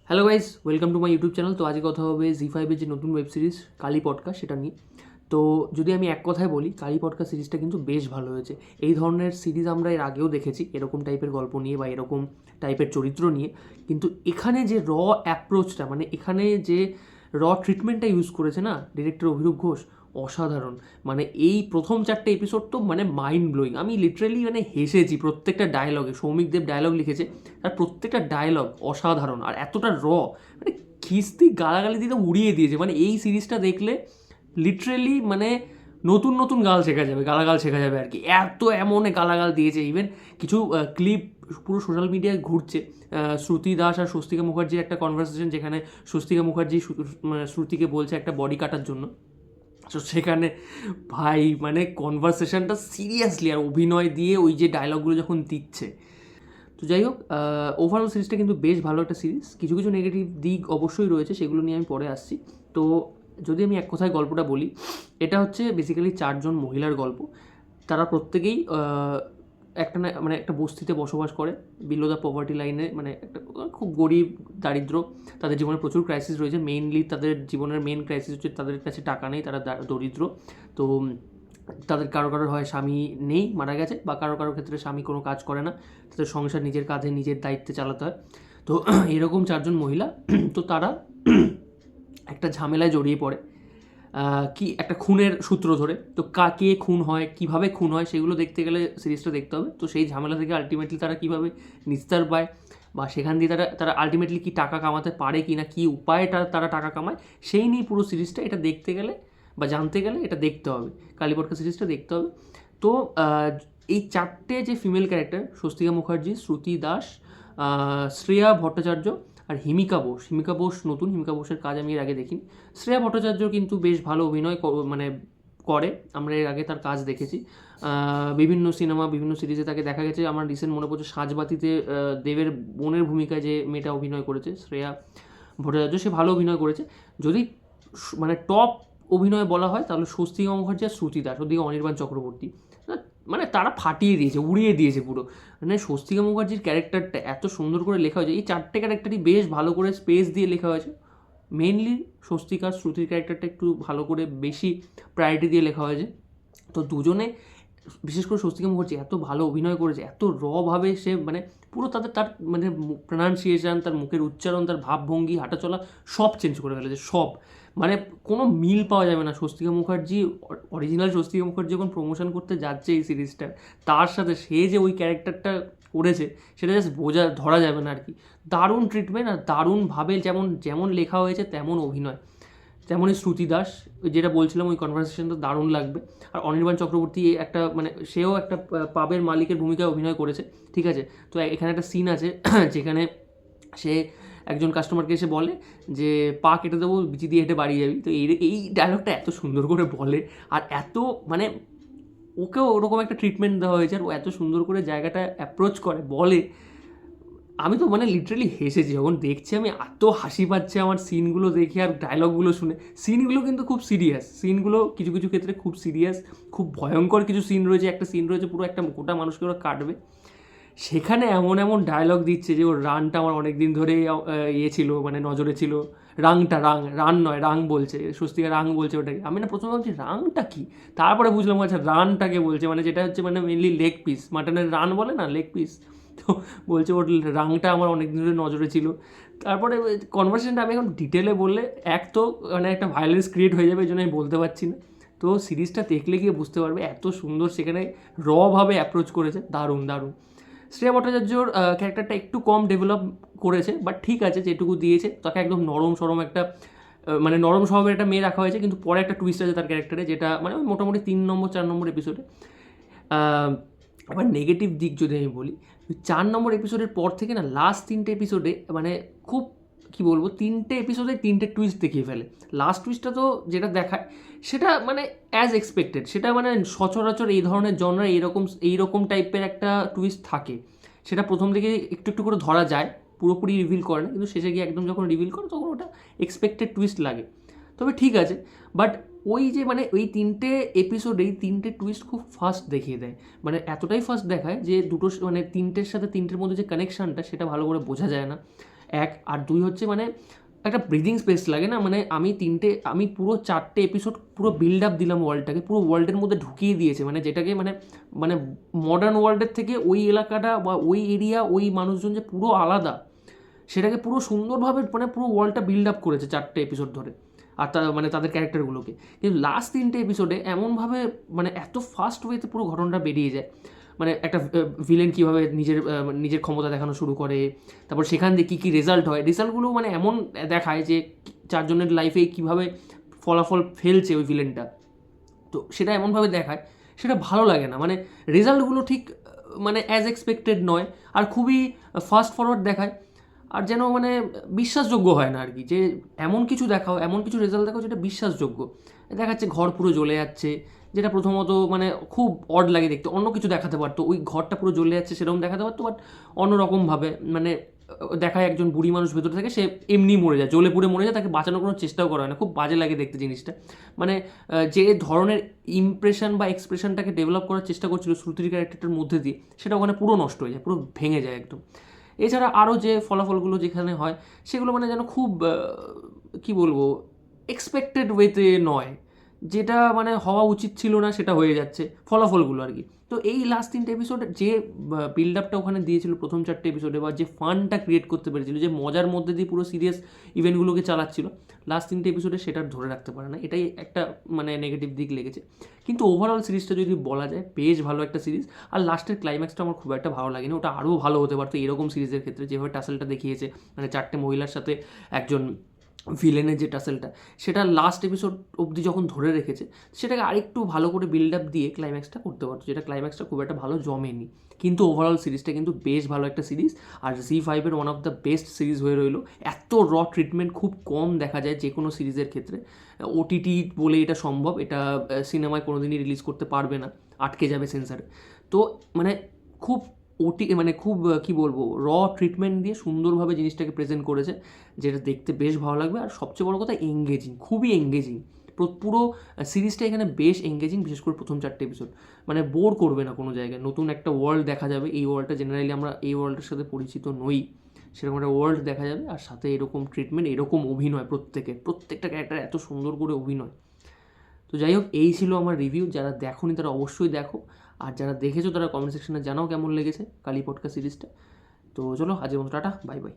Hello guys, welcome to my YouTube channel. তো আজকে কথা হবে জি5-এর যে নতুন ওয়েব সিরিজ কালী পডকাস্ট সেটা নিয়ে। তো যদি আমি এক কথায় বলি, কালী পডকাস্ট সিরিজটা কিন্তু বেশ ভালো হয়েছে। এই ধরনের সিরিজ আমরা এর আগেও দেখেছি এরকম টাইপের গল্প নিয়ে বা এরকম টাইপের চরিত্র নিয়ে, কিন্তু এখানে যে অ্যাপ্রোচটা, মানে এখানে যে ট্রিটমেন্টটা ইউজ করেছে না ডিরেক্টর অভিরূপ ঘোষ, অসাধারণ। মানে এই প্রথম 4টে এপিসোড তো মানে মাইন্ড ব্লোয়িং। আমি লিটারেলি মানে হেসেছি প্রত্যেকটা ডায়লগে। সৌমিক দেব ডায়লগ লিখেছে, তার প্রত্যেকটা ডায়লগ অসাধারণ আর এতটা মানে খিস্তি গালাগালি দিয়ে তো উড়িয়ে দিয়েছে। মানে এই সিরিজটা দেখলে লিটারেলি মানে নতুন নতুন গালাগাল শেখা যাবে আর কি। এমন গালাগাল দিয়েছে। ইভেন কিছু ক্লিপ পুরো সোশ্যাল মিডিয়ায় ঘুরছে, শ্রুতি দাস আর স্বস্তিকা মুখার্জির একটা কনভারসেশন, যেখানে স্বস্তিকা মুখার্জি শ্রুতিকে বলছে একটা বডি কাটার জন্য। তো সেখানে ভাই মানে কনভারসেশনটা সিরিয়াসলি, আর অভিনয় দিয়ে ওই যে ডায়লগগুলো যখন দিচ্ছে। তো যাই হোক, ওভারঅল সিরিজটা কিন্তু বেশ ভালো একটা সিরিজ। কিছু কিছু নেগেটিভ দিক অবশ্যই রয়েছে, সেগুলো নিয়ে আমি পরে আসছি। তো যদি আমি এক কথায় গল্পটা বলি, এটা হচ্ছে বেসিক্যালি 4জন মহিলার গল্প। তারা প্রত্যেকেই একটা না মানে একটা বস্তিতে বসবাস করে, বিলো দ্য পভার্টি লাইনে, মানে একটা খুব গরিব দারিদ্র। তাদের জীবনে প্রচুর ক্রাইসিস রয়েছে। মেইনলি তাদের জীবনের মেন ক্রাইসিস হচ্ছে তাদের কাছে টাকা নেই, তারা দরিদ্র। তো তাদের কারো হয় স্বামী নেই, মারা গেছে, বা কারো ক্ষেত্রে স্বামী কোনো কাজ করে না, তাদের সংসার নিজের কাঁধে নিজের দায়িত্বে চালাতে হয়। তো এরকম 4জন মহিলা, তো তারা একটা ঝামেলায় জড়িয়ে পড়ে, কি একটা খুনের সূত্র ধরে। তো কে খুন হয়, কিভাবে খুন হয়, সেগুলো দেখতে গেলে সিরিজটা দেখতে হবে। তো সেই ঝামেলা থেকে আলটিমেটলি তারা কীভাবে নিস্তার পায়, বা সেখান দিয়ে তারা তারা আলটিমেটলি কি টাকা কামাতে পারে কি না, কী উপায়ে তারা টাকা কামায়, সেই নিয়ে পুরো সিরিজটা। এটা দেখতে গেলে বা জানতে গেলে এটা দেখতে হবে, কালীপটকা সিরিজটা দেখতে হবে। তো এই 4টে যে ফিমেল ক্যারেক্টার, স্বস্তিকা মুখার্জি, শ্রুতি দাস, শ্রেয়া ভট্টাচার্য আর হিমিকা বোস নতুন। হিমিকা বোসের কাজ আমি এর আগে দেখিনি। শ্রেয়া ভট্টাচার্য কিন্তু বেশ ভালো অভিনয় মানে করে, আমরা এর আগে তার কাজ দেখেছি বিভিন্ন সিনেমা, বিভিন্ন সিরিজে তাকে দেখা গেছে। আমার রিসেন্ট মনে পড়ছে সাজবাতিতে দেবের বোনের ভূমিকায় যে মেয়েটা অভিনয় করেছে, শ্রেয়া ভট্টাচার্য, সে ভালো অভিনয় করেছে। যদি মানে টপ অভিনয় বলা হয় তাহলে স্বস্তিকা মুখার্জি আর শ্রুতি দাস, ওদিকে অনির্বাণ চক্রবর্তী, মানে তারা ফাটিয়ে দিয়েছে, উড়িয়ে দিয়েছে পুরো। মানে স্বস্তিকা মুখার্জির ক্যারেক্টারটা এত সুন্দর করে লেখা হয়েছে। এই 4টে ক্যারেক্টারই বেশ ভালো করে স্পেস দিয়ে লেখা হয়েছে। মেইনলি স্বস্তিকার শ্রুতির ক্যারেক্টারটা একটু ভালো করে বেশি প্রায়োরিটি দিয়ে লেখা হয়েছে। তো দুজনে, বিশেষ করে স্বস্তিকা মুখার্জি এত ভালো অভিনয় করেছে, এত ভাবে সে মানে পুরো তার মানে প্রনাউন্সিয়েশন, তার মুখের উচ্চারণ, তার ভাবভঙ্গি, হাঁটাচলা সব চেঞ্জ করে ফেলেছে, সব। মানে কোনো মিল পাওয়া যাবে না। স্বস্তিকা মুখার্জি, অরিজিনাল স্বস্তিকা মুখার্জি যখন প্রমোশন করতে যাচ্ছে এই সিরিজটার, তার সাথে সে যে ওই ক্যারেক্টারটা করেছে সেটা জাস্ট ধরা যাবে না আর কি। দারুণ ট্রিটমেন্ট আর দারুণভাবে যেমন যেমন লেখা হয়েছে তেমন অভিনয়। তেমনই শ্রুতি দাস, যেটা বলছিলাম, ওই কনভারসেশনটা দারুণ লাগবে। আর অনির্বাণ চক্রবর্তী একটা মানে সেও একটা পাবের মালিকের ভূমিকায় অভিনয় করেছে, ঠিক আছে। তো এখানে একটা সিন আছে যেখানে সে একজন কাস্টমারকে এসে বলে যে পা কেটে দেবো, বিচি দিয়ে হেঁটে বাড়ি যাবি। তো এই ডায়লগটা এত সুন্দর করে বলে, আর এত মানে ওকেও ওরকম একটা ট্রিটমেন্ট দেওয়া হয়েছে, আর ও এত সুন্দর করে জায়গাটা অ্যাপ্রোচ করে বলে। আমি তো মানে লিটারেলি হেসেছি যখন দেখছি। আমি এত হাসি পাচ্ছে আমার সিনগুলো দেখে আর ডায়লগগুলো শুনে। সিনগুলো কিন্তু খুব সিরিয়াস, সিনগুলো কিছু কিছু ক্ষেত্রে খুব সিরিয়াস, খুব ভয়ঙ্কর কিছু সিন রয়েছে। একটা সিন রয়েছে পুরো একটা গোটা মানুষকে ওরা কাটবে, সেখানে এমন এমন ডায়লগ দিচ্ছে যে ওর রানটা আমার অনেক দিন ধরে ইয়ে ছিল, মানে নজরে ছিল। রান নয়, রাং বলছে, স্বস্তিকা রাং বলছে ওটাকে। আমি না প্রথমে ভাবছি রাংটা কি, তারপরে বুঝলাম আচ্ছা রানটাকে বলছে, মানে যেটা হচ্ছে মানে মেনলি লেগ পিস, মাটনের রান বলে না, লেগ পিস। তো বলছে ওর রাংটা আমার অনেক দিন ধরে নজরে ছিল। তারপরে কনভারসেশনটা আমি এখন ডিটেলে বললে এক তো মানে একটা ভায়োলেন্স ক্রিয়েট হয়ে যাবে, এই জন্য আমি বলতে পারছি না। তো সিরিজটা দেখলে গিয়ে বুঝতে পারবে এত সুন্দর সেখানে ভাবে অ্যাপ্রোচ করেছে, দারুণ দারুণ। শ্রেয়া ভট্টাচার্যর ক্যারেক্টারটা একটু কম ডেভেলপ করেছে, বাট ঠিক আছে, যেটুকু দিয়েছে তাকে একদম নরম সরম একটা মানে নরম স্বভাবের একটা মেয়ে রাখা হয়েছে। কিন্তু পরে একটা টুইস্ট আছে তার ক্যারেক্টারে, যেটা মানে ওই মোটামুটি 3-4 নম্বর এপিসোডে। এবার নেগেটিভ দিক যদি আমি বলি, 4 নম্বর এপিসোডের পর থেকে না লাস্ট 3টে এপিসোডে মানে খুব কী বলবো, 3টে এপিসোডে 3টে টুইস্ট দেখিয়ে ফেলে। লাস্ট টুইস্টটা তো যেটা দেখায় সেটা মানে অ্যাজ এক্সপেক্টেড, সেটা মানে সচরাচর এই ধরনের জনরা এইরকম টাইপের একটা টুইস্ট থাকে। সেটা প্রথম দিকে একটু একটু করে ধরা যায়, পুরোপুরি রিভিল করে না, কিন্তু শেষে গিয়ে একদম যখন রিভিল করে তখন ওটা এক্সপেক্টেড টুইস্ট লাগে। তবে ঠিক আছে, বাট ওই যে মানে ওই 3টে এপিসোডেই 3টে টুইস্ট খুব ফাস্ট দেখিয়ে দেয়। মানে এতটাই ফাস্ট দেখায় যে দুটো মানে 3টের সাথে 3টের মধ্যে যে কানেকশানটা সেটা ভালো করে বোঝা যায় না। এক, আর দুই হচ্ছে মানে একটা ব্রিদিং স্পেস লাগে না, মানে আমি পুরো 4টে এপিসোড পুরো বিল্ড আপ দিলাম ওয়ার্ল্ডটাকে, পুরো ওয়ার্ল্ডের মধ্যে ঢুকিয়ে দিয়েছে, মানে যেটাকে মানে মানে মডার্ন ওয়ার্ল্ডের থেকে ওই এলাকাটা বা ওই এরিয়া ওই মানুষজন যে পুরো আলাদা, সেটাকে পুরো সুন্দরভাবে মানে পুরো ওয়ার্ল্ডটা বিল্ড আপ করেছে 4টে এপিসোড ধরে, আর মানে তাদের ক্যারেক্টারগুলোকে। কিন্তু লাস্ট 3টে এপিসোডে এমনভাবে মানে এত ফাস্ট ওয়েতে পুরো ঘটনাটা বেরিয়ে যায়, মানে একটা ভিলেন কীভাবে নিজের ক্ষমতা দেখানো শুরু করে, তারপর সেখান থেকে কী কী রেজাল্ট হয়, রেজাল্টগুলো মানে এমন দেখায় যে 4 জনের লাইফে কীভাবে ফলাফল ফেলছে ওই ভিলেনটা, তো সেটা এমনভাবে দেখায়, সেটা ভালো লাগে না, মানে রেজাল্টগুলো ঠিক মানে অ্যাজ এক্সপেক্টেড নয়, আর খুবই ফাস্ট ফরওয়ার্ড দেখায়, আর যেন মানে বিশ্বাসযোগ্য হয় না আর কি, যে এমন কিছু দেখাও, এমন কিছু রেজাল্ট দেখাও যেটা বিশ্বাসযোগ্য। দেখাচ্ছে ঘর পুরো জ্বলে যাচ্ছে, যেটা প্রথমত মানে খুব অড লাগে দেখতে, অন্য কিছু দেখাতে পারতো, ওই ঘরটা পুরো জ্বলে যাচ্ছে সেরকম দেখাতে পারতো, বাট অন্যরকমভাবে মানে দেখায় একজন বুড়ি মানুষ ভেতরে থেকে সে এমনি মরে যায়, জ্বলে পুড়ে মরে যায়, তাকে বাঁচানোর কোনো চেষ্টাও করা হয় না, খুব বাজে লাগে দেখতে জিনিসটা। মানে যে ধরনের ইমপ্রেশন বা এক্সপ্রেশনটাকে ডেভেলপ করার চেষ্টা করছিল শ্রুতির ক্যারেক্টারটার মধ্যে দিয়ে, সেটা ওখানে পুরো নষ্ট হয়ে যায়, পুরো ভেঙে যায় একদম। এছাড়া আরও যে ফলাফলগুলো যেখানে হয় সেগুলো মানে যেন খুব কী বলবো, এক্সপেক্টেড ওয়েতে নয়, যেটা মানে হওয়া উচিত ছিল না সেটা হয়ে যাচ্ছে ফলাফলগুলো আর কি। তো এই লাস্ট 3টে এপিসোডে যে বিল্ড আপটা ওখানে দিয়েছিল প্রথম 4টে এপিসোডে, বা যে ফানটা ক্রিয়েট করতে পেরেছিল, যে মজার মধ্যে দিয়ে পুরো সিরিয়াস ইভেন্টগুলোকে চালাচ্ছিল, লাস্ট 3টে এপিসোডে সেটা ধরে রাখতে পারে না, এটাই একটা মানে নেগেটিভ দিক লেগেছে। কিন্তু ওভারঅল সিরিজটা যদি বলা যায় বেশ ভালো একটা সিরিজ, আর লাস্টের ক্লাইম্যাক্সটা আমার খুব একটা ভালো লাগেনি, ওটা আরও ভালো হতে পারতো এরকম সিরিজের ক্ষেত্রে, যেভাবে টাসেলটা দেখিয়েছে, মানে 4টে মহিলার সাথে একজন ভিলেনের যে টাসেলটা, সেটা লাস্ট এপিসোড অবধি যখন ধরে রেখেছে, সেটাকে আরেকটু ভালো করে বিল্ড আপ দিয়ে ক্লাইম্যাক্সটা করতে পারতো, যেটা ক্লাইম্যাক্সটা খুব একটা ভালো জমেনি। কিন্তু ওভারঅল সিরিজটা কিন্তু বেশ ভালো একটা সিরিজ, আর ZEE5-এর one of the best series হয়ে রইলো। এত ট্রিটমেন্ট খুব কম দেখা যায় যে কোনো সিরিজের ক্ষেত্রে, OTT বলে এটা সম্ভব, এটা সিনেমায় কোনো দিনই রিলিজ করতে পারবে না, আটকে যাবে সেন্সারে। তো মানে খুব মানে খুব কী বলবো, ট্রিটমেন্ট দিয়ে সুন্দরভাবে জিনিসটাকে প্রেজেন্ট করেছে, যেটা দেখতে বেশ ভালো লাগবে। আর সবচেয়ে বড় কথা এঙ্গেজিং, খুবই এঙ্গেজিং, পুরো সিরিজটা এখানে বেশ এঙ্গেজিং, বিশেষ করে প্রথম 4টে এপিসোড, মানে বোর করবে না কোনো জায়গায়, নতুন একটা ওয়ার্ল্ড দেখা যাবে, এই ওয়ার্ল্ডটা জেনারেলি আমরা এই ওয়ার্ল্ডের সাথে পরিচিত নই, সেরকম একটা ওয়ার্ল্ড দেখা যাবে, আর সাথে এরকম ট্রিটমেন্ট, এরকম অভিনয়, প্রত্যেকটা ক্যারেক্টার এত সুন্দর করে অভিনয়। তো যাই হোক, এই ছিল আমার রিভিউ, যারা দেখোনি তারা অবশ্যই দেখো, আর যারা দেখেছো তারা কমেন্ট সেকশনে জানাও কেমন লেগেছে কালী পটকা সিরিজটা। তো চলো, আজকের মতো টাটা, বাই বাই।